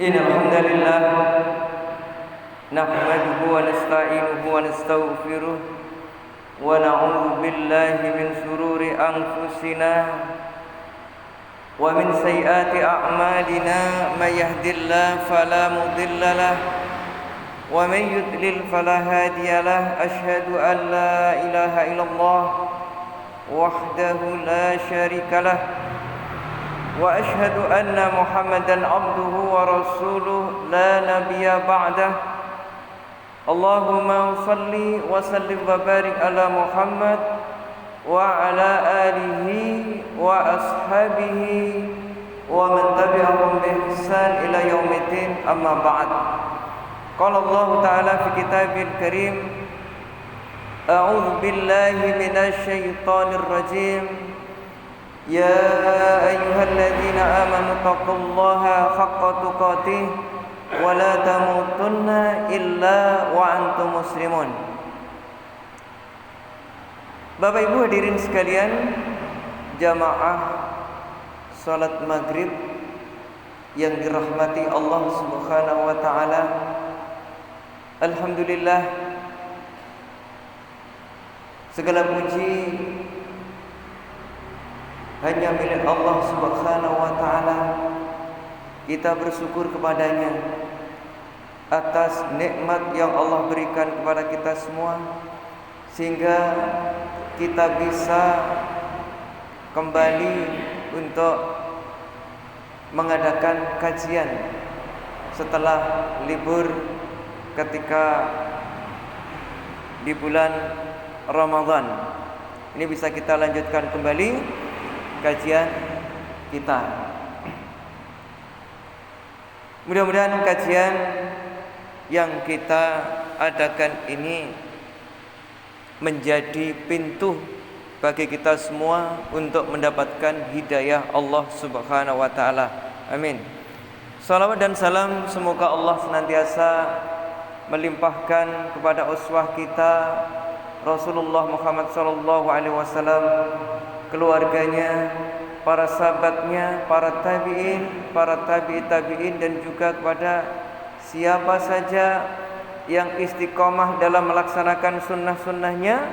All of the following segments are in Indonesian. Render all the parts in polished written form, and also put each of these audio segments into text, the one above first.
Innal hamdalillah nahmaduhu wa nasta'inuhu wa nastaghfiruh wa na'udzu billahi min shururi anfusina wa min sayyiati a'malina may yahdihillahu fala mudilla lahu wa may yudlil fala hadiya lahu asyhadu an la ilaha illallah wahdahu la syarika lahu wa asyhadu anna Muhammadan abduhu wa rasuluh la nabiyya ba'dah. Allahumma shalli wa sallim wa barik ala Muhammad wa ala alihi wa ashabihi wa man tabi'ahum bi ihsan ila yaumiddin, amma ba'd. Qala Allah ta'ala fi kitabil karim, a'udzu billahi minasy syaithanir rajim. Ya ayyuhalladzina amanu taqullaha haqqa tuqatih wa la tamutunna illa wa antum muslimun. Bapak Ibu hadirin sekalian, jamaah salat maghrib yang dirahmati Allah Subhanahu wa taala. Alhamdulillah, segala puji hanya milik Allah Subhanahu wa taala. Kita bersyukur kepadanya atas nikmat yang Allah berikan kepada kita semua, sehingga kita bisa kembali untuk mengadakan kajian setelah libur ketika di bulan Ramadan. Ini bisa kita lanjutkan kembali kajian kita. Mudah-mudahan kajian yang kita adakan ini menjadi pintu bagi kita semua untuk mendapatkan hidayah Allah Subhanahu wa taala. Amin. Salawat dan salam semoga Allah senantiasa melimpahkan kepada uswah kita Rasulullah Muhammad sallallahu alaihi wasallam, keluarganya, para sahabatnya, para tabi'in, para tabi'in dan juga kepada siapa saja yang istiqomah dalam melaksanakan sunnah-sunnahnya.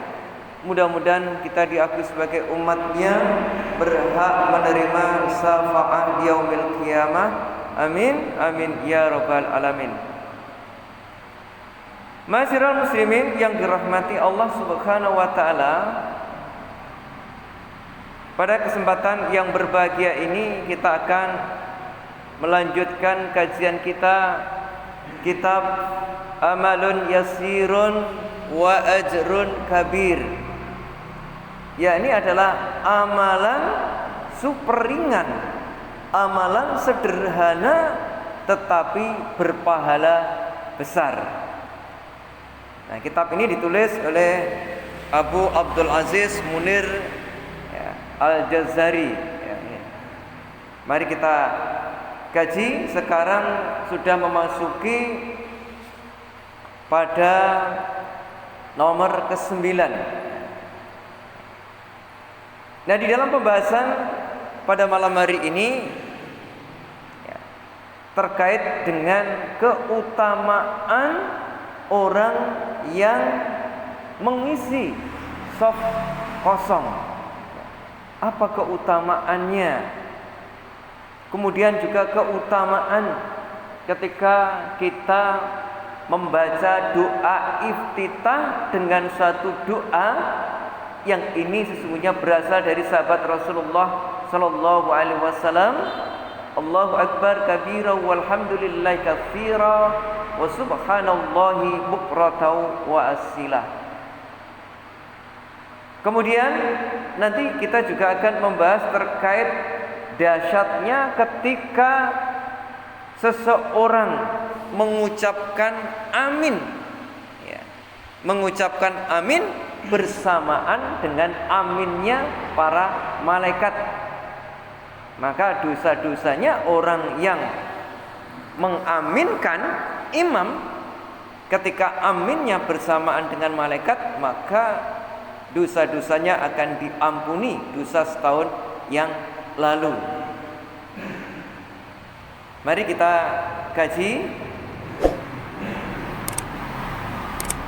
Mudah-mudahan kita diakui sebagai umatnya, berhak menerima syafaat yaumil qiyamah. Amin, amin ya rabbal alamin. Ma'asyiral muslimin yang dirahmati Allah Subhanahu wa taala, pada kesempatan yang berbahagia ini kita akan melanjutkan kajian kita kitab Amalun Yasirun wa Ajrun Kabir. Ya, ini adalah amalan super ringan, amalan sederhana tetapi berpahala besar. Nah, kitab ini ditulis oleh Abu Abdul Aziz Munir Al-Jazari. Mari kita kaji. Sekarang sudah memasuki pada nomor ke-9. Nah, di dalam pembahasan pada malam hari ini terkait dengan keutamaan orang yang mengisi shaf kosong. Apa keutamaannya? Kemudian juga keutamaan ketika kita membaca doa iftitah dengan suatu doa yang ini sesungguhnya berasal dari sahabat Rasulullah sallallahu alaihi wasallam. Allahu akbar kabira walhamdulillahi katsira wa subhanallahi bukratan wa asila. Kemudian nanti kita juga akan membahas terkait dahsyatnya ketika seseorang mengucapkan amin, mengucapkan amin bersamaan dengan aminnya para malaikat. Maka dosa-dosanya orang yang mengaminkan imam ketika aminnya bersamaan dengan malaikat, maka dosa-dosanya akan diampuni dosa setahun yang lalu. Mari kita kaji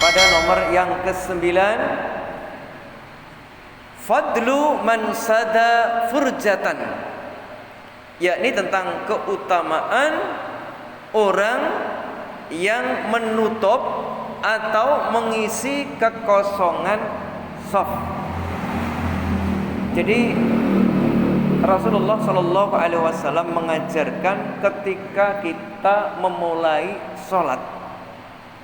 pada nomor yang ke-9, fadlu man sada furjatan, yakni tentang keutamaan orang yang menutup atau mengisi kekosongan shaf. Jadi Rasulullah Shallallahu Alaihi Wasallam mengajarkan ketika kita memulai sholat,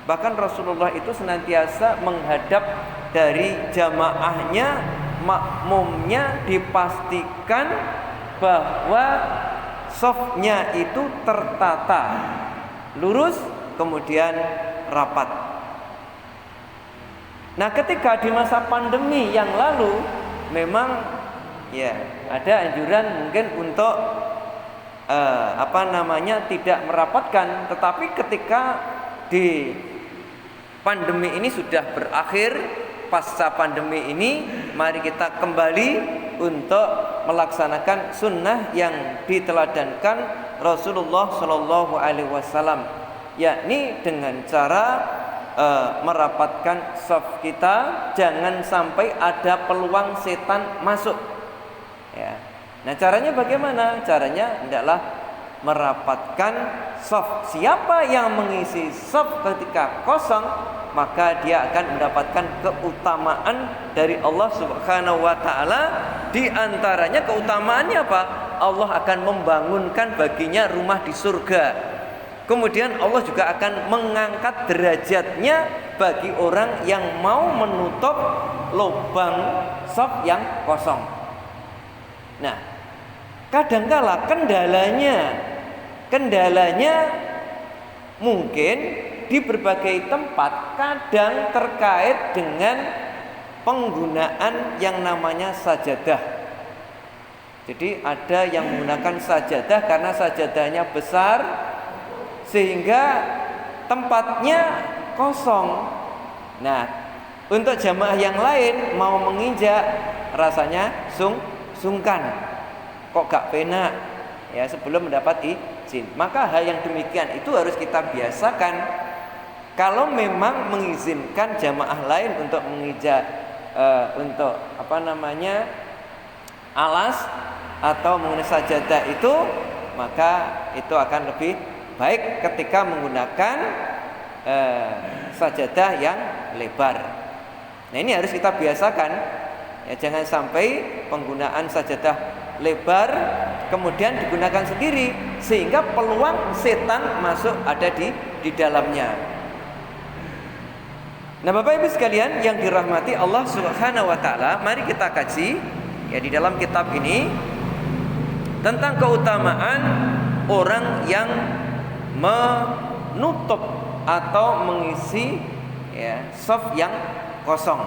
bahkan Rasulullah itu senantiasa menghadap dari jamaahnya, makmumnya, dipastikan bahwa shafnya itu tertata, lurus, kemudian rapat. Nah, ketika di masa pandemi yang lalu memang ya ada anjuran mungkin untuk tidak merapatkan, tetapi ketika di pandemi ini sudah berakhir, pasca pandemi ini mari kita kembali untuk melaksanakan sunnah yang diteladankan Rasulullah Shallallahu Alaihi Wasallam, yakni dengan cara merapatkan shaf kita, jangan sampai ada peluang setan masuk. Ya. Nah, caranya bagaimana? Caranya adalah merapatkan shaf. Siapa yang mengisi shaf ketika kosong, maka dia akan mendapatkan keutamaan dari Allah Subhanahu wa taala. Di antaranya keutamaannya apa? Allah akan membangunkan baginya rumah di surga. Kemudian Allah juga akan mengangkat derajatnya bagi orang yang mau menutup lubang shaf yang kosong. Nah, kadangkala kendalanya mungkin di berbagai tempat kadang terkait dengan penggunaan yang namanya sajadah. Jadi ada yang menggunakan sajadah karena sajadahnya besar sehingga tempatnya kosong. Nah, untuk jamaah yang lain mau menginjak rasanya sungkan, kok gak penak ya sebelum mendapat izin. Maka hal yang demikian itu harus kita biasakan. Kalau memang mengizinkan jamaah lain untuk menginjak untuk alas atau menggunakan sajadah itu, maka itu akan lebih baik ketika menggunakan sajadah yang lebar. Nah, ini harus kita biasakan ya, jangan sampai penggunaan sajadah lebar kemudian digunakan sendiri sehingga peluang setan masuk ada di dalamnya. Nah, Bapak Ibu sekalian yang dirahmati Allah Subhanahu wa taala, mari kita kaji ya di dalam kitab ini tentang keutamaan orang yang menutup atau mengisi ya shaf yang kosong.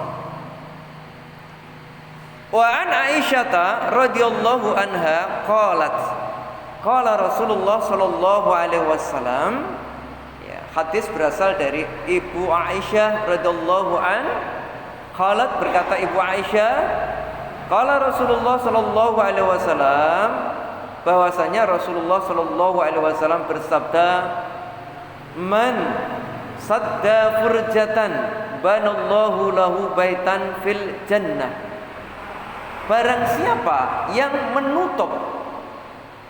Wa an Aisyah radhiyallahu anha qalat qala Rasulullah sallallahu alaihi wasallam, ya, hadis berasal dari Ibu Aisyah radhiyallahu an. Qalat, berkata Ibu Aisyah, qala Rasulullah sallallahu alaihi wasallam, bahwasanya Rasulullah sallallahu alaihi wasallam bersabda, man sadda furjatan banallahu lahu baitan fil jannah. Barang siapa yang menutup,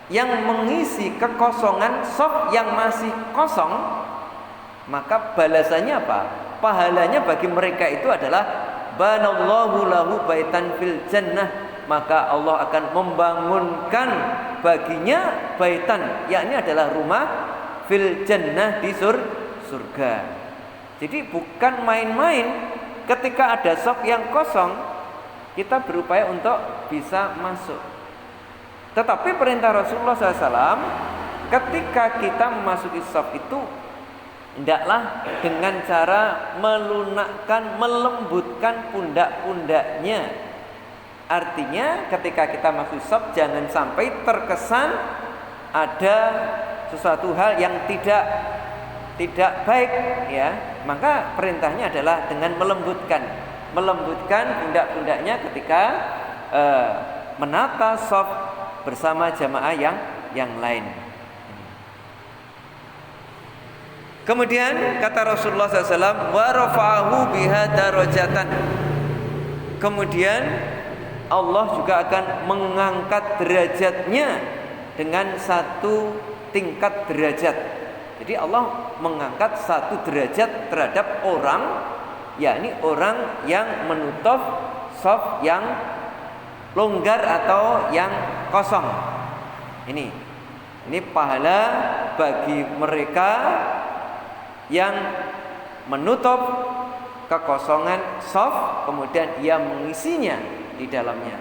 yang mengisi kekosongan shaf yang masih kosong, maka balasannya apa? Pahalanya bagi mereka itu adalah banallahu lahu baitan fil jannah, maka Allah akan membangunkan baginya baitan, yakni adalah rumah fil jannah di surga. Jadi bukan main-main ketika ada shaf yang kosong kita berupaya untuk bisa masuk. Tetapi perintah Rasulullah SAW ketika kita memasuki shaf itu hendaklah dengan cara melunakkan, melembutkan pundak-pundaknya. Artinya ketika kita masuk shaf jangan sampai terkesan ada sesuatu hal yang tidak baik ya. Maka perintahnya adalah dengan melembutkan pundak-pundaknya ketika menata shaf bersama jamaah yang lain. Kemudian kata Rasulullah SAW, wa rafa'ahu biha darajatan. Kemudian Allah juga akan mengangkat derajatnya dengan satu tingkat derajat. Jadi Allah mengangkat satu derajat terhadap orang, yakni orang yang menutup shaf yang longgar atau yang kosong. Ini pahala bagi mereka yang menutup kekosongan shaf kemudian ia mengisinya di dalamnya.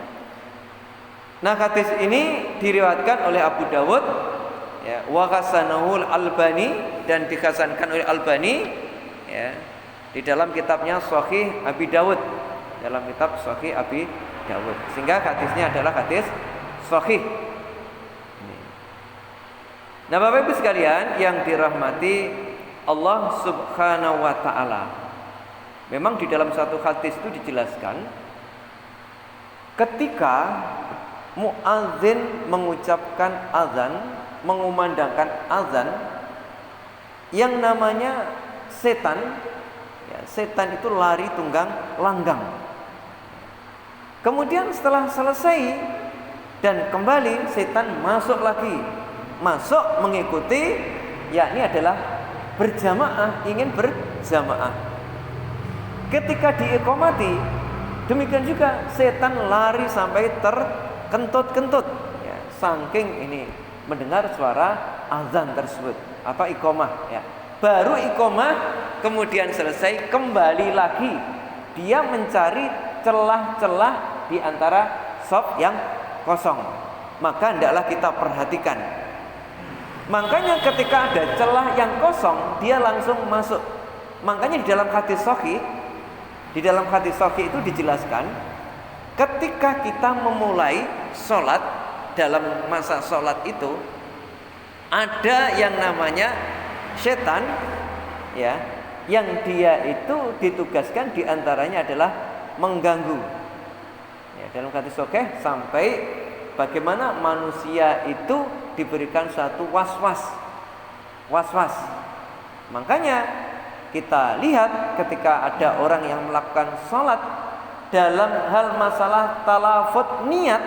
Nah, hadis ini diriwayatkan oleh Abu Dawud, ya, wa hasanahul Albani, dan dihasankan oleh Albani, ya, di dalam kitabnya Sahih Abi Dawud, dalam kitab Sahih Abi Dawud, sehingga hadisnya adalah hadis sahih. Nah, Bapak Ibu sekalian yang dirahmati Allah Subhanahu wa taala, memang di dalam satu hadis itu dijelaskan ketika muadzin mengucapkan azan, mengumandangkan azan, yang namanya setan, ya, setan itu lari tunggang langgang. Kemudian setelah selesai dan kembali, setan masuk lagi, masuk mengikuti, yakni adalah berjamaah, ingin berjamaah. Ketika diiqamati, demikian juga setan lari sampai terkentut-kentut, ya, saking ini mendengar suara azan tersebut atau iqamah, ya. Baru iqamah kemudian selesai, kembali lagi dia mencari celah-celah di antara shaf yang kosong. Maka hendaklah kita perhatikan. Makanya ketika ada celah yang kosong, dia langsung masuk. Makanya di dalam hadis sahih, itu dijelaskan, ketika kita memulai sholat, dalam masa sholat itu ada yang namanya setan, ya, yang dia itu ditugaskan diantaranya adalah mengganggu, ya, dalam hadis sahih sampai bagaimana manusia itu diberikan satu was-was. Makanya kita lihat ketika ada orang yang melakukan sholat dalam hal masalah talafut niat,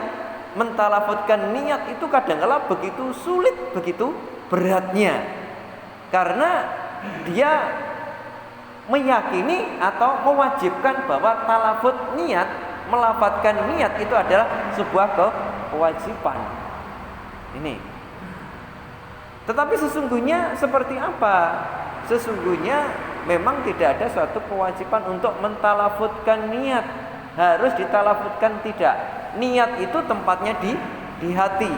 mentalafutkan niat itu kadang-kala begitu sulit, begitu beratnya, karena dia meyakini atau mewajibkan bahwa talafut niat, melafadzkan niat itu adalah sebuah kewajiban. Ini. Tetapi sesungguhnya seperti apa? Sesungguhnya memang tidak ada suatu kewajiban untuk mentalafutkan niat. Harus ditalafutkan tidak. Niat itu tempatnya di hati.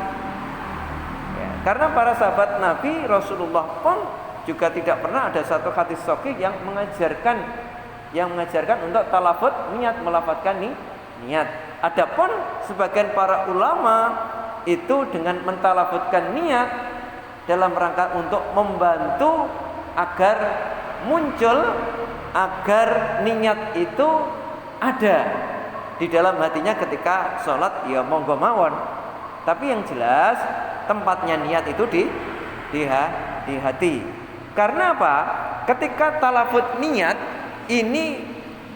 Ya, karena para sahabat Nabi Rasulullah pun juga tidak pernah ada satu hadis sahih yang mengajarkan untuk talafut niat, melafadzkan niat. Adapun sebagian para ulama itu dengan mentalafutkan niat dalam rangka untuk membantu agar muncul, agar niat itu ada di dalam hatinya ketika sholat, ya monggo mawon. Tapi yang jelas tempatnya niat itu di hati. Karena apa? Ketika talafut niat ini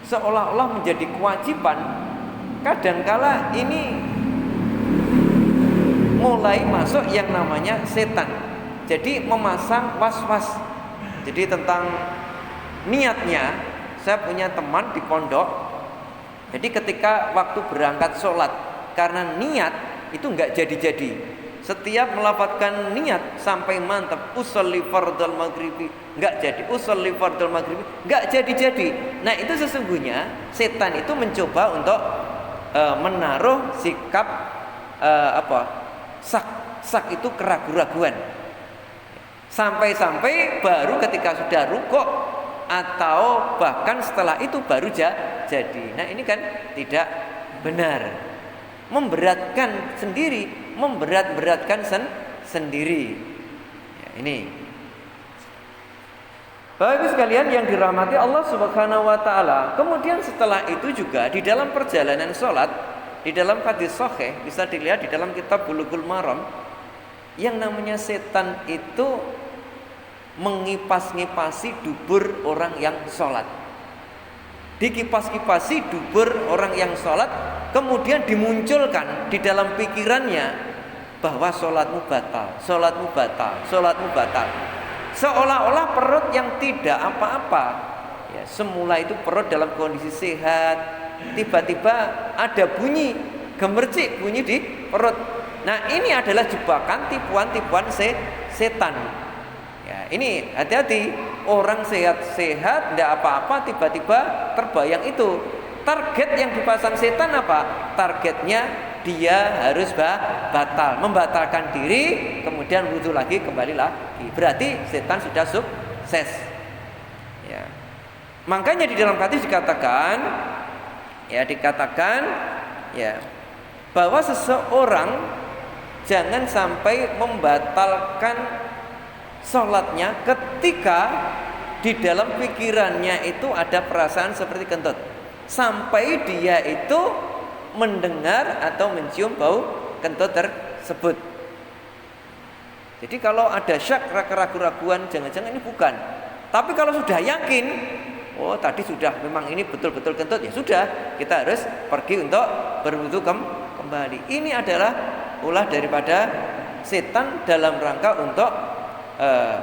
seolah-olah menjadi kewajiban, kadangkala ini mulai masuk yang namanya setan. Jadi memasang was-was. Jadi tentang niatnya, saya punya teman di pondok. Jadi ketika waktu berangkat sholat, karena niat itu enggak jadi-jadi. Setiap melafadzkan niat sampai mantap, usolli fardal maghribi, enggak jadi, usolli fardal maghribi, enggak jadi-jadi. Nah, itu sesungguhnya setan itu mencoba untuk menaruh sikap sak itu keraguan-raguan. Sampai-sampai baru ketika sudah rukuk atau bahkan setelah itu baru jadi. Nah, ini kan tidak benar. Memberatkan sendiri, memberat-beratkan sendiri. Ya, ini. Bapak Ibu sekalian yang dirahmati Allah Subhanahu wa taala. Kemudian setelah itu juga di dalam perjalanan sholat, di dalam hadis sahih bisa dilihat di dalam kitab Bulughul Maram, yang namanya setan itu mengipas-ngipasi dubur orang yang sholat. Dikipas-kipasi dubur orang yang sholat, kemudian dimunculkan di dalam pikirannya bahwa sholatmu batal, sholatmu batal, sholatmu batal. Seolah-olah perut yang tidak apa-apa, ya, semula itu perut dalam kondisi sehat, tiba-tiba ada bunyi gemercik, bunyi di perut. Nah, ini adalah jebakan, tipuan-tipuan setan. Ya, ini hati-hati, orang sehat-sehat tidak apa-apa, tiba-tiba terbayang itu. Target yang dipasang setan apa? Targetnya dia harus batal, membatalkan diri, kemudian wudhu lagi, kembali lagi. Berarti setan sudah sukses. Ya. Makanya di dalam hadis dikatakan ya bahwa seseorang jangan sampai membatalkan sholatnya ketika di dalam pikirannya itu ada perasaan seperti kentut, sampai dia itu mendengar atau mencium bau kentut tersebut. Jadi kalau ada syak, keraguan, jangan-jangan ini bukan. Tapi kalau sudah yakin, oh tadi sudah memang ini betul-betul kentut, ya sudah, kita harus pergi untuk berwudu kembali. Ini adalah ulah daripada setan dalam rangka untuk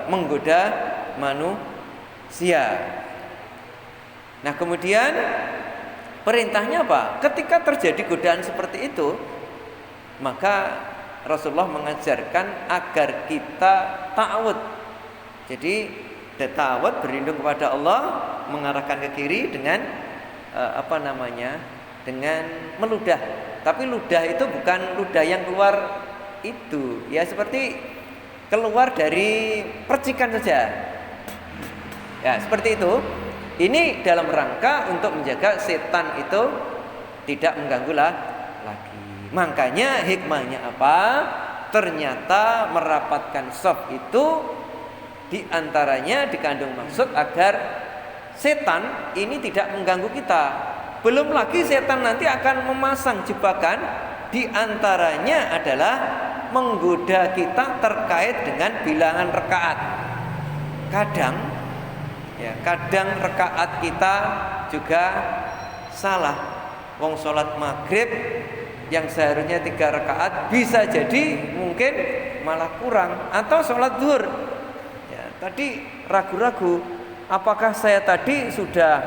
menggoda manusia. Nah, kemudian perintahnya apa? Ketika terjadi godaan seperti itu, maka Rasulullah mengajarkan agar kita ta'awud. Jadi ta'awud, berlindung kepada Allah, mengarahkan ke kiri dengan dengan meludah. Tapi ludah itu bukan ludah yang keluar itu, ya seperti keluar dari percikan saja. Ya, seperti itu. Ini dalam rangka untuk menjaga setan itu tidak mengganggu lagi. Makanya hikmahnya apa? Ternyata merapatkan shaf itu diantaranya dikandung maksud agar setan ini tidak mengganggu kita. Belum lagi setan nanti akan memasang jebakan, diantaranya adalah menggoda kita terkait dengan bilangan rakaat. Kadang rakaat kita juga salah. Wong sholat maghrib yang seharusnya 3 rakaat bisa jadi mungkin malah kurang. Atau sholat zuhur, ya, tadi ragu-ragu, apakah saya tadi sudah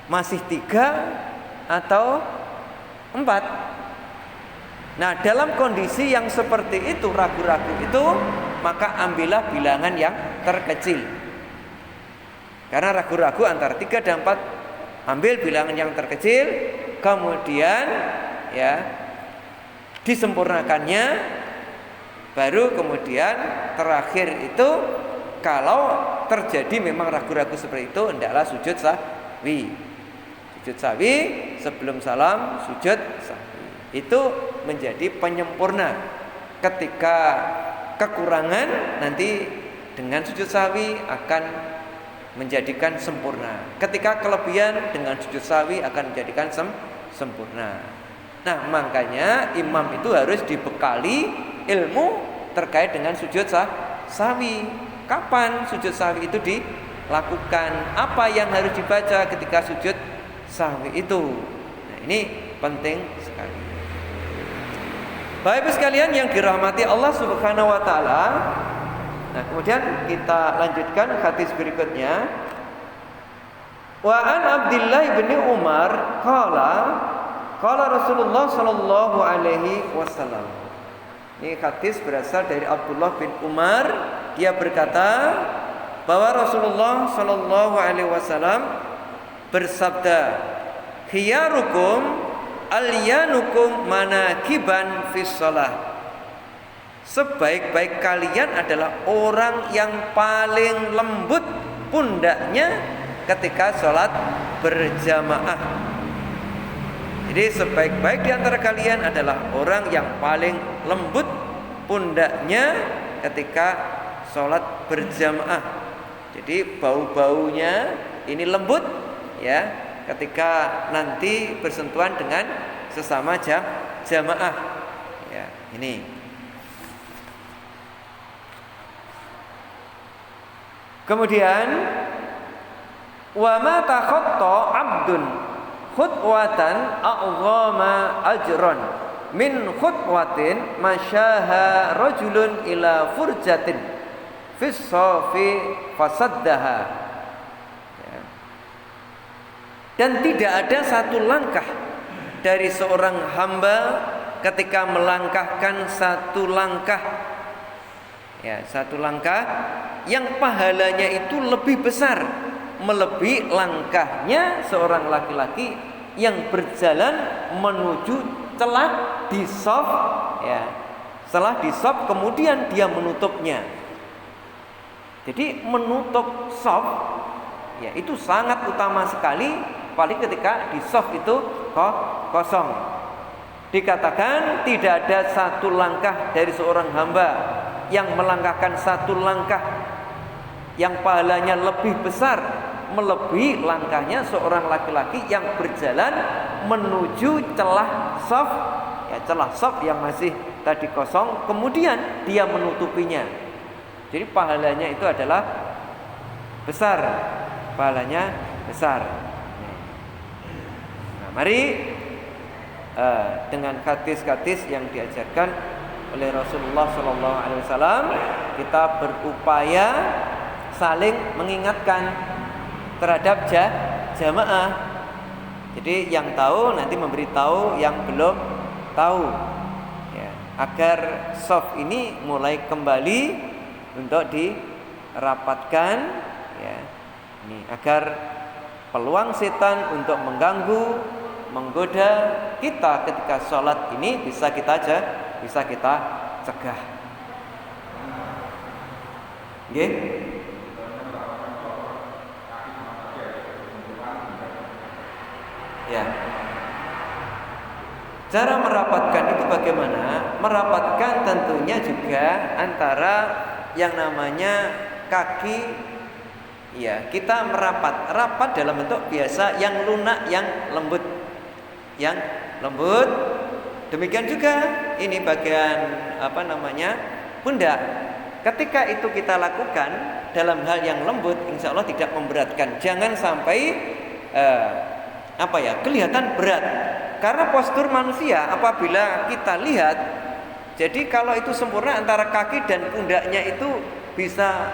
masih 3 atau 4? Nah, dalam kondisi yang seperti itu, ragu-ragu itu, maka ambillah bilangan yang terkecil. Karena ragu-ragu antara 3 dan 4, ambil bilangan yang terkecil, kemudian ya disempurnakannya, baru kemudian terakhir itu kalau terjadi memang ragu-ragu seperti itu, hendaklah sujud sahwi. Sujud sahwi sebelum salam, sujud sahwi. Itu menjadi penyempurna. Ketika kekurangan, nanti dengan sujud sahwi akan menjadikan sempurna. Ketika kelebihan, dengan sujud sahwi akan menjadikan sempurna. Nah, makanya imam itu harus dibekali ilmu terkait dengan sujud sahwi. Kapan sujud sahwi itu dilakukan? Apa yang harus dibaca ketika sujud sahwi itu? Nah, ini penting sekali. Bapak Ibu sekalian yang dirahmati Allah Subhanahu wa taala. Nah, kemudian kita lanjutkan hadis berikutnya. Wa an Abdullah bin Umar qala Rasulullah sallallahu alaihi wasallam. Ini hadis berasal dari Abdullah bin Umar. Dia berkata bahwa Rasulullah sallallahu alaihi wasallam bersabda, "Khiyarukum alyanukum manakiban fis shalah." Sebaik-baik kalian adalah orang yang paling lembut pundaknya ketika sholat berjamaah. Jadi sebaik-baik di antara kalian adalah orang yang paling lembut pundaknya ketika sholat berjamaah. Jadi bau-baunya ini lembut, ya, ketika nanti bersentuhan dengan sesama jamaah. Ya, ini. Kemudian wa ma takhatta 'abdun khutwatan a'zama ajran min khutwatin masyaha rajulun ila furjatin fis safi fasaddaha. Ya. Dan tidak ada satu langkah dari seorang hamba ketika melangkahkan satu langkah, ya, satu langkah yang pahalanya itu lebih besar melebihi langkahnya seorang laki-laki yang berjalan menuju celah di shaf, ya, setelah di shaf kemudian dia menutupnya. Jadi menutup shaf, ya, itu sangat utama sekali, paling ketika di shaf itu kosong. Dikatakan tidak ada satu langkah dari seorang hamba yang melangkahkan satu langkah yang pahalanya lebih besar melebihi langkahnya seorang laki-laki yang berjalan menuju celah shaf, ya, celah shaf yang masih tadi kosong, kemudian dia menutupinya. Jadi pahalanya itu adalah besar, pahalanya besar. Nah, mari dengan hadis-hadis yang diajarkan oleh Rasulullah SAW kita berupaya saling mengingatkan terhadap jamaah. Jadi yang tahu nanti memberitahu yang belum tahu, ya, agar shaf ini mulai kembali untuk dirapatkan, ya, ini agar peluang setan untuk mengganggu, menggoda kita ketika sholat ini bisa kita cegah. Nggih? Ya. Cara merapatkan itu bagaimana? Merapatkan tentunya juga antara yang namanya kaki, ya, kita rapat dalam bentuk biasa yang lunak, yang lembut. Demikian juga ini bagian pundak. Ketika itu kita lakukan dalam hal yang lembut, insya Allah tidak memberatkan. Jangan sampai kelihatan berat. Karena postur manusia apabila kita lihat, jadi kalau itu sempurna antara kaki dan pundaknya itu bisa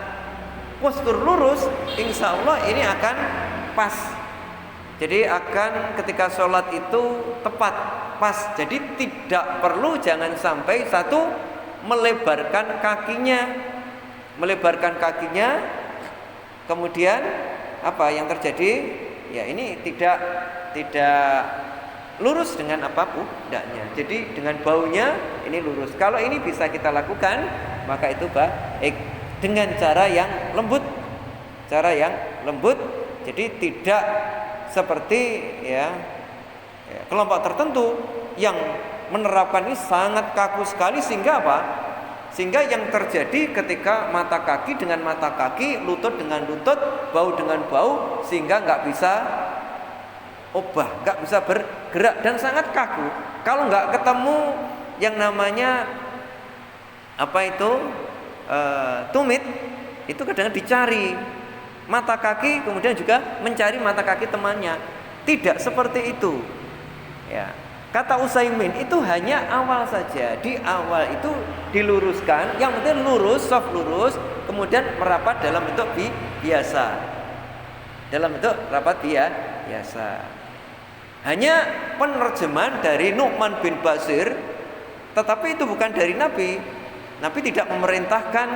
postur lurus, insya Allah ini akan pas. Jadi akan ketika sholat itu tepat, pas. Jadi tidak perlu, jangan sampai satu melebarkan kakinya, kemudian apa yang terjadi? Ya ini tidak lurus dengan apapun pundaknya. Jadi dengan baunya ini lurus. Kalau ini bisa kita lakukan, maka itu baik dengan cara yang lembut. Jadi tidak seperti kelompok tertentu yang menerapkan ini sangat kaku sekali, sehingga apa? Sehingga yang terjadi ketika mata kaki dengan mata kaki, lutut dengan lutut, bau dengan bau, sehingga nggak bisa nggak bisa bergerak dan sangat kaku. Kalau nggak ketemu yang namanya tumit, itu kadang dicari mata kaki, kemudian juga mencari mata kaki temannya. Tidak seperti itu, ya. Kata Utsaimin itu hanya awal saja. Di awal itu diluruskan, yang penting lurus, soft lurus, kemudian merapat dalam bentuk biasa. Hanya penerjemahan dari Nu'man bin Bashir, tetapi itu bukan dari Nabi. Nabi tidak memerintahkan,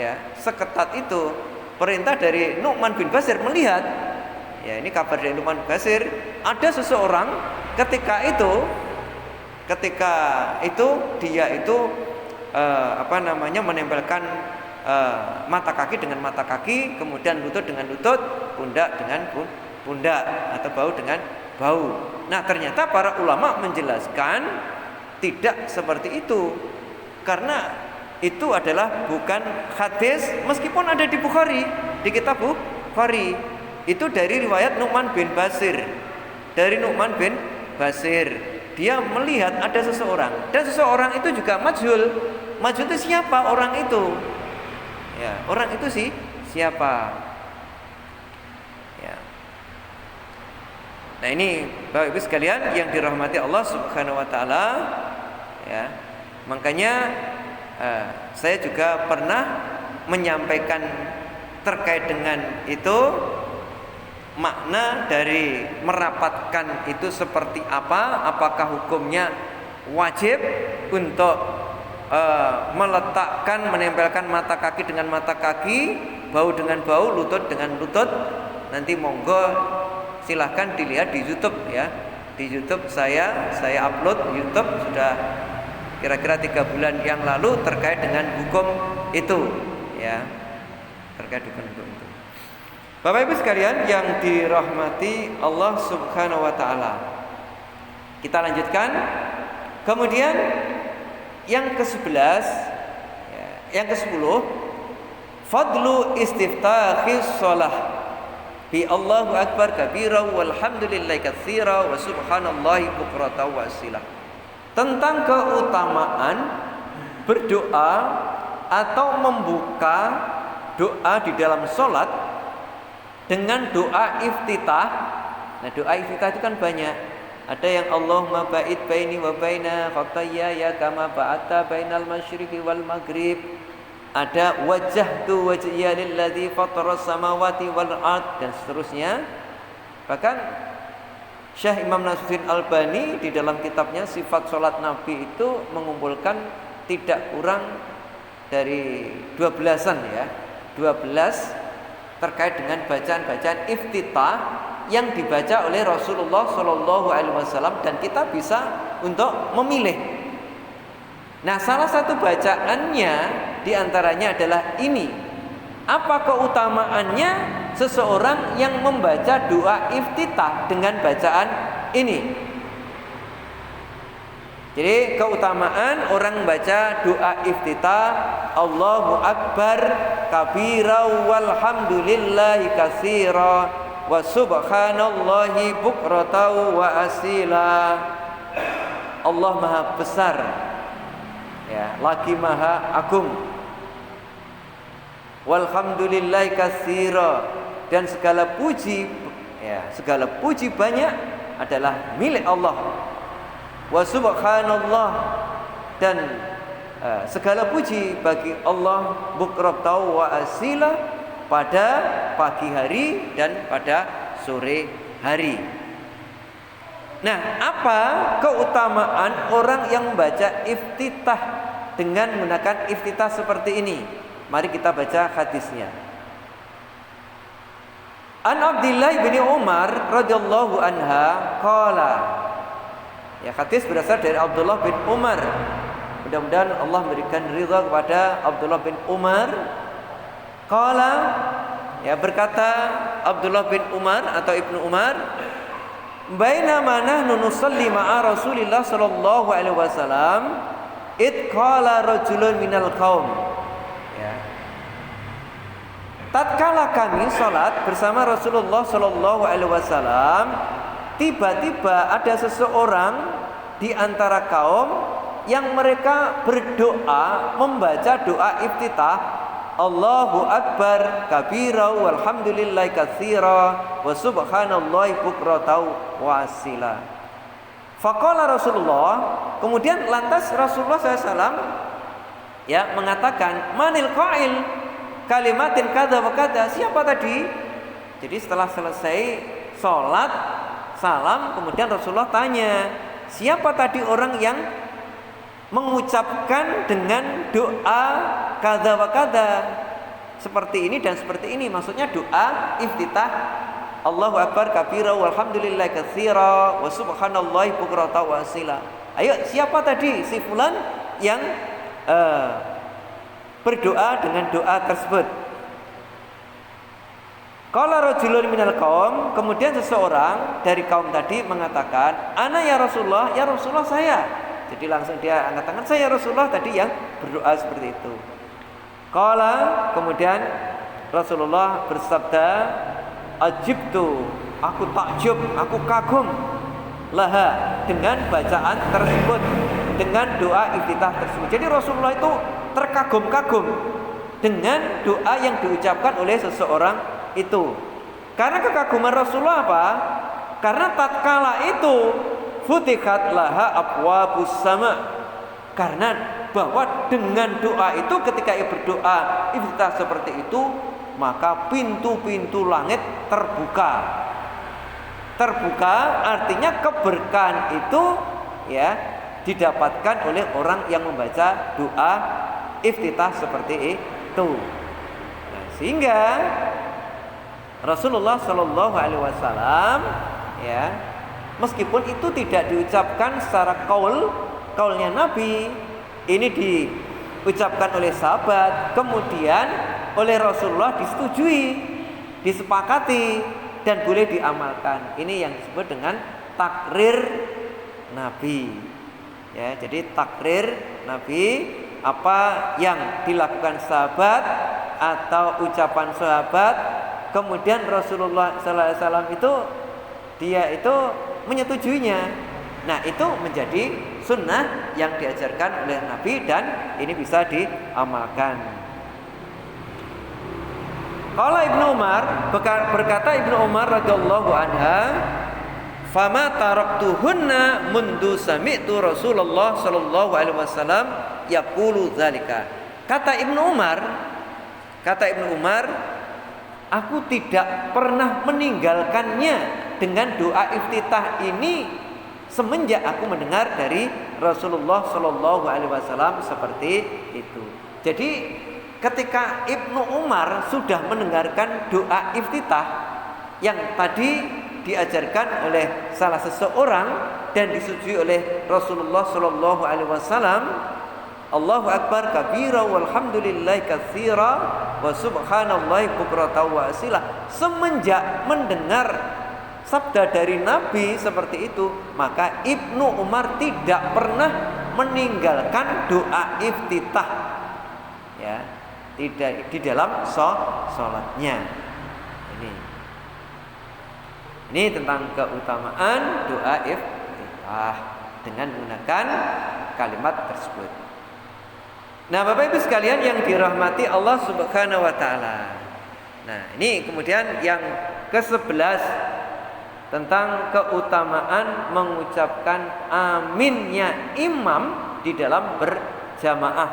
ya, seketat itu. Perintah dari Nu'man bin Bashir melihat, ya, ini kabar dari Nu'man bin Bashir, ada seseorang ketika itu dia itu menempelkan mata kaki dengan mata kaki, kemudian lutut dengan lutut, pundak dengan pundak, atau bau dengan bau. Nah, ternyata para ulama menjelaskan tidak seperti itu, karena itu adalah bukan hadis, meskipun ada di Bukhari, di kitab Bukhari. Itu dari riwayat Nu'man bin Bashir. Dari Nu'man bin Bashir, dia melihat ada seseorang, dan seseorang itu juga majhul. Majhul itu siapa orang itu? Ya, orang itu siapa? Ya. Nah ini Bapak Ibu sekalian yang dirahmati Allah Subhanahu wa taala, ya. Makanya saya juga pernah menyampaikan terkait dengan itu, makna dari merapatkan itu seperti apa, apakah hukumnya wajib untuk meletakkan, menempelkan mata kaki dengan mata kaki, bahu dengan bahu, lutut dengan lutut. Nanti monggo silahkan dilihat di YouTube ya. Di YouTube saya upload YouTube sudah kira-kira 3 bulan yang lalu terkait dengan hukum itu ya. Terkait dengan hukum itu. Bapak Ibu sekalian yang dirahmati Allah Subhanahu wa taala. Kita lanjutkan. Kemudian yang ke-11 ya, yang ke-10 fadlu istiftahis shalah bi Allahu akbar kabira walhamdulillahi katsira wa subhanallahi bukratan wa asila. Tentang keutamaan berdoa atau membuka doa di dalam sholat dengan doa iftitah. Nah, doa iftitah itu kan banyak. Ada yang Allahumma ba'id baini wa baina khatayaya kama ba'atta bainal masyriqi wal maghrib. Ada wajjahtu wajhiya lilladzi fataras samawati wal ard, dan seterusnya. Bahkan Syekh Imam Nasiruddin Albani di dalam kitabnya Sifat Salat Nabi itu mengumpulkan tidak kurang dari 12-an ya. 12 terkait dengan bacaan-bacaan iftitah yang dibaca oleh Rasulullah Shallallahu Alaihi Wasallam, dan kita bisa untuk memilih. Nah, salah satu bacaannya diantaranya adalah ini. Apa keutamaannya seseorang yang membaca doa iftitah dengan bacaan ini? Jadi keutamaan orang baca doa iftitah Allahu Akbar kabira walhamdulillahi katsira wa subhanallahi bukratan wa asila. Allah maha besar ya, lagi maha agung. Walhamdulillahi katsira, dan segala puji ya, segala puji banyak adalah milik Allah. Wa subhanallah, dan segala puji bagi Allah bukratan wa asila, pada pagi hari dan pada sore hari. Nah, apa keutamaan orang yang membaca iftitah dengan menggunakan iftitah seperti ini? Mari kita baca hadisnya. An Abdillah bin Umar radhiyallahu anha qala. Ya, hadis berasal dari Abdullah bin Umar. Mudah-mudahan Allah memberikan ridha kepada Abdullah bin Umar. Qala, ya, berkata Abdullah bin Umar atau Ibnu Umar, bainama nahnu nusalli ma'a Rasulillah sallallahu alaihi wasallam id qala rajulun minal qaum. Ya. Tatkala kami salat bersama Rasulullah sallallahu alaihi wasallam, tiba-tiba ada seseorang di antara kaum yang mereka berdoa membaca doa iftitah Allahu Akbar kabira walhamdulillahi katsira wa subhanallahi bukratan wa asila. Faqala Rasulullah, kemudian lantas Rasulullah SAW ya mengatakan, manil qail kalimatin kadza wa kadza, siapa tadi? Jadi setelah selesai salat salam, kemudian Rasulullah tanya, siapa tadi orang yang mengucapkan dengan doa kadza wa kadza, seperti ini dan seperti ini? Maksudnya doa iftitah Allahu Akbar kabira walhamdulillahi katsira wa subhanallahi bukratan wa asila. Ayo, siapa tadi si fulan yang berdoa dengan doa tersebut? Qala rajulun minal qaum, kemudian seseorang dari kaum tadi mengatakan, ana ya Rasulullah, ya Rasulullah saya. Jadi langsung dia angkat tangan, saya Rasulullah tadi yang berdoa seperti itu. Qala, kemudian Rasulullah bersabda, ajibtu, aku takjub, aku kagum laha, dengan bacaan tersebut, dengan doa iftitah tersebut. Jadi Rasulullah itu terkagum-kagum dengan doa yang diucapkan oleh seseorang itu. Karena kekaguman Rasulullah apa? Karena tatkala itu futihat laha abwabus sama. Karena bahwa dengan doa itu, ketika ia berdoa iftitah seperti itu, maka pintu-pintu langit terbuka. Terbuka artinya keberkahan itu ya didapatkan oleh orang yang membaca doa iftitah seperti itu. Nah, sehingga Rasulullah Shallallahu Alaihi Wasallam ya, meskipun itu tidak diucapkan secara kaulnya Nabi, ini diucapkan oleh sahabat, kemudian oleh Rasulullah disetujui, disepakati dan boleh diamalkan. Ini yang disebut dengan takrir Nabi. Ya, jadi takrir Nabi, apa yang dilakukan sahabat atau ucapan sahabat, kemudian Rasulullah SAW itu dia itu menyetujuinya. Nah, itu menjadi sunnah yang diajarkan oleh Nabi dan ini bisa diamalkan. Qala Ibnu Umar, berkata Ibnu Umar radhiyallahu anha, fama taraktuhunna mundu sami'tu Rasulullah sallallahu alaihi wasallam yaqulu dzalika. Kata Ibnu Umar, aku tidak pernah meninggalkannya dengan doa iftitah ini semenjak aku mendengar dari Rasulullah sallallahu alaihi wasallam seperti itu. Jadi ketika Ibnu Umar sudah mendengarkan doa iftitah yang tadi diajarkan oleh salah seseorang dan disetujui oleh Rasulullah sallallahu alaihi wasallam, Allahu akbar kabira walhamdulillahi katsira wa subhanallahi bukratan wa asila, semenjak mendengar sabda dari Nabi seperti itu, maka Ibnu Umar tidak pernah meninggalkan doa iftitah ya, tidak di dalam sholatnya. Ini tentang keutamaan doa iftitah dengan menggunakan kalimat tersebut. Nah, Bapak Ibu sekalian yang dirahmati Allah Subhanahu wa taala. Nah, ini kemudian yang ke-11 tentang keutamaan mengucapkan aminnya imam di dalam berjamaah.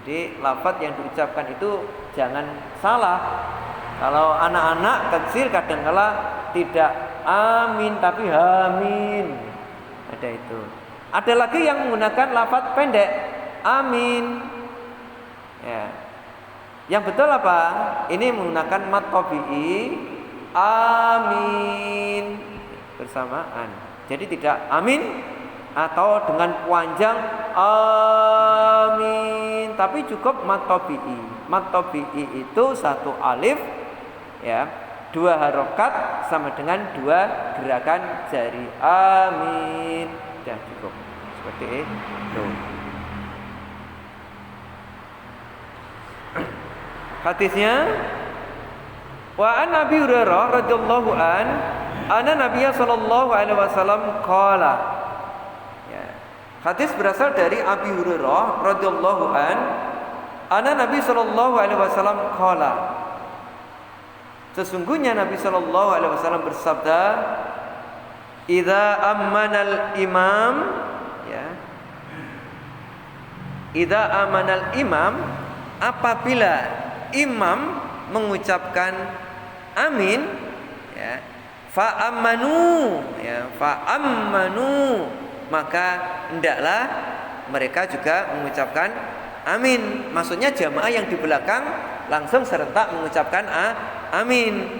Jadi lafaz yang diucapkan itu jangan salah. Kalau anak-anak kecil kadang-kala tidak amin tapi hamin. Ada itu. Ada lagi yang menggunakan lafaz pendek, amin. Ya. Yang betul apa? Ini menggunakan mat tabi'i, amin bersamaan. Jadi tidak amin atau dengan panjang amin, tapi cukup mat tabi'i. Mat tabi'i itu satu alif ya, 2 harokat sama dengan 2 gerakan jari, amin. Sudah cukup seperti itu. Hadisnya, wa an Abi Hurairah radhiyallahu an anna Nabiyya sallallahu alaihi wasallam qala. Ya. Hadis berasal dari Abi Hurairah radhiyallahu an anna Nabi sallallahu alaihi wasallam qala. Sesungguhnya Nabi sallallahu alaihi wasallam bersabda, idza ammanal imam ya. Idza amanal imam, apabila imam mengucapkan amin ya, fa amanu ya, fa amanu, maka hendaklah mereka juga mengucapkan amin. Maksudnya jamaah yang di belakang langsung serentak mengucapkan amin.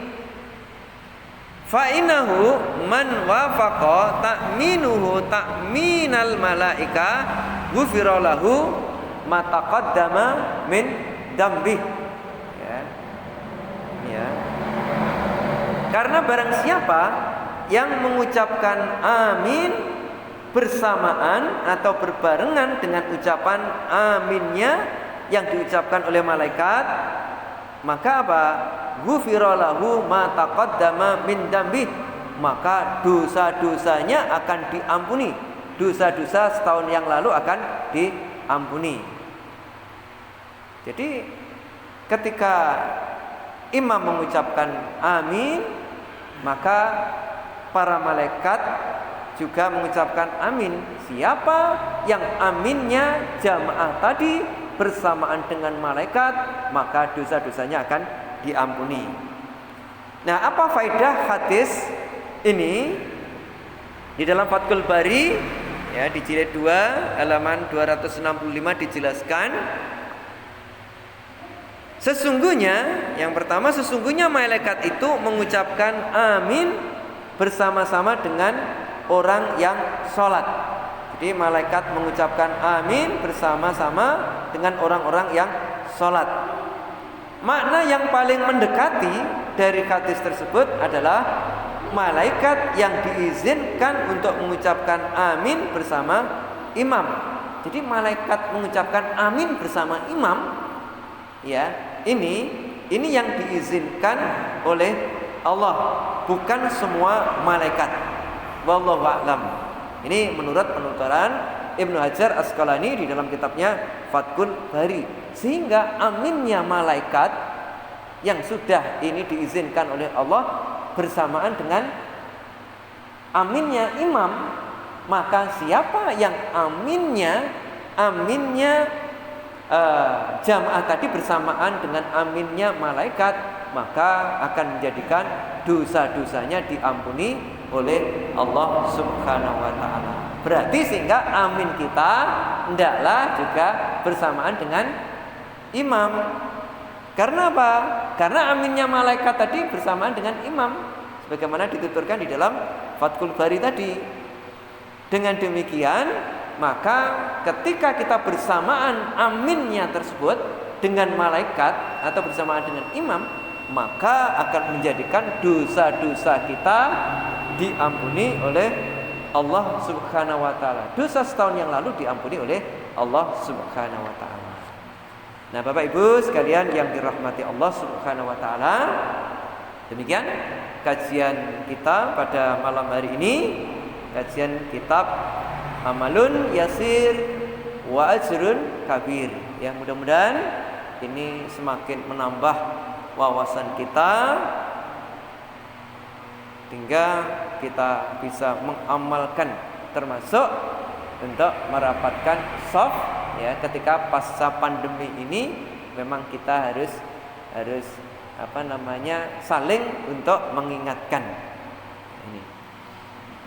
Fa innahu man wafaqa ta'minuhu ta'minal malaika ghufira lahu ma taqaddama min dambih. Ya. Karena barang siapa yang mengucapkan amin bersamaan atau berbarengan dengan ucapan aminnya yang diucapkan oleh malaikat, maka apa? Ghufira lahu ma taqaddama min dambih, maka dosa-dosanya akan diampuni. Dosa-dosa setahun yang lalu akan diampuni. Jadi ketika imam mengucapkan amin, maka para malaikat juga mengucapkan amin. Siapa yang aminnya jamaah tadi bersamaan dengan malaikat, maka dosa-dosanya akan diampuni. Nah, apa faedah hadis ini? Di dalam Fathul Bari ya, di jilid 2 halaman 265 dijelaskan, sesungguhnya yang pertama, sesungguhnya malaikat itu mengucapkan amin bersama-sama dengan orang yang sholat. Jadi malaikat mengucapkan amin bersama-sama dengan orang-orang yang sholat. Makna yang paling mendekati dari hadis tersebut adalah malaikat yang diizinkan untuk mengucapkan amin bersama imam. Jadi malaikat mengucapkan amin bersama imam, ya, ini yang diizinkan oleh Allah, bukan semua malaikat. Wallahu a'lam. Ini menurut penuturan Ibnu Hajar Asqalani di dalam kitabnya Fathul Bari. Sehingga aminnya malaikat yang sudah ini diizinkan oleh Allah bersamaan dengan aminnya imam, maka siapa yang aminnya jamaah tadi bersamaan dengan aminnya malaikat, maka akan menjadikan dosa-dosanya diampuni oleh Allah Subhanahu wa taala. Berarti sehingga amin kita hendaklah juga bersamaan dengan imam. Karena apa? Karena aminnya malaikat tadi bersamaan dengan imam, sebagaimana dituturkan di dalam Fathul Bari tadi. Dengan demikian, maka ketika kita bersamaan aminnya tersebut dengan malaikat atau bersamaan dengan imam, maka akan menjadikan dosa-dosa kita diampuni oleh Allah Subhanahu wa taala. Dosa setahun yang lalu diampuni oleh Allah Subhanahu wa taala. Nah, Bapak Ibu sekalian yang dirahmati Allah Subhanahu wa taala, demikian kajian kita pada malam hari ini, kajian kitab Amalun Yasir wa Ajrun Kabir. Ya, mudah-mudahan ini semakin menambah wawasan kita hingga kita bisa mengamalkan, termasuk untuk merapatkan soft ya, ketika pasca pandemi ini memang kita harus saling untuk mengingatkan ini.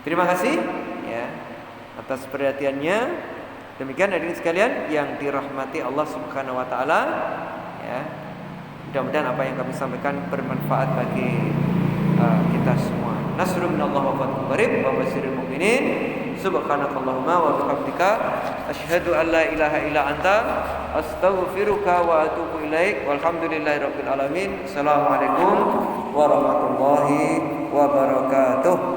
Terima kasih ya atas perhatiannya. Demikian hadirin sekalian yang dirahmati Allah Subhanahu wa taala ya. Mudah-mudahan apa yang kami sampaikan bermanfaat bagi kita semua. Nasrun minallah wa fathun qarib wa basyiril mu'minin. Subhanakallahumma wa bihamdika asyhadu an la ilaha illa anta astaghfiruka wa atubu ilaik. Walhamdulillahirabbil alamin. Assalamualaikum warahmatullahi wabarakatuh.